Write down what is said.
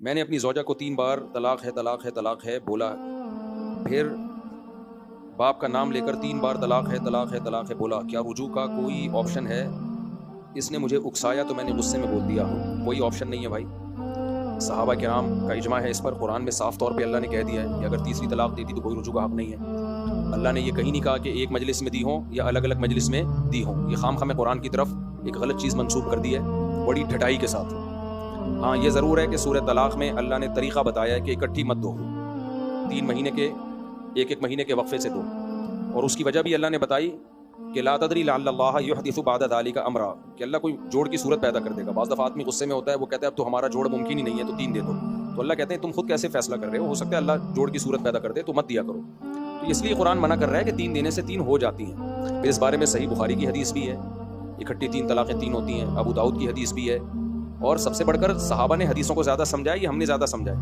میں نے اپنی زوجہ کو 3 بار طلاق ہے طلاق ہے طلاق ہے بولا، پھر باپ کا نام لے کر 3 بار طلاق ہے طلاق ہے طلاق ہے بولا، کیا رجوع کا کوئی آپشن ہے؟ اس نے مجھے اکسایا تو میں نے غصے میں بول دیا۔ کوئی آپشن نہیں ہے بھائی، صحابہ کرام کا اجماع ہے اس پر، قرآن میں صاف طور پہ اللہ نے کہہ دیا ہے کہ اگر تیسری طلاق دیتی تو کوئی رجوع کا حق نہیں ہے۔ اللہ نے یہ کہیں نہیں کہا کہ ایک مجلس میں دی ہوں یا الگ الگ مجلس میں دی ہوں، یہ خام خواہ قرآن کی طرف ایک غلط چیز منسوب کر دی ہے بڑی ڈھٹائی کے ساتھ۔ ہاں یہ ضرور ہے کہ سورہ طلاق میں اللہ نے طریقہ بتایا ہے کہ اکٹھی مت دو، 3 مہینے کے ایک مہینے کے وقفے سے دو، اور اس کی وجہ بھی اللہ نے بتائی کہ لا تدری لعل اللہ یحدث بعد ذلک امرا، کہ اللہ کوئی جوڑ کی صورت پیدا کر دے گا۔ بعض دفعہ آدمی غصے میں ہوتا ہے، وہ کہتا ہے اب تو ہمارا جوڑ ممکن ہی نہیں ہے تو 3 دے دو، تو اللہ کہتے ہیں تم خود کیسے فیصلہ کر رہے ہو سکتا ہے اللہ جوڑ کی صورت پیدا کر دے تو مت دیا کرو۔ تو اس لیے قرآن منع کر رہا ہے کہ 3 دینے سے 3 ہو جاتی ہیں۔ پھر اس بارے میں صحیح بخاری کی حدیث بھی ہے، اکٹھی 3 طلاقیں 3 ہوتی ہیں، ابو داؤد کی حدیث بھی ہے، اور سب سے بڑھ کر صحابہ نے حدیثوں کو زیادہ سمجھا ہے، یہ ہم نے زیادہ سمجھا ہے۔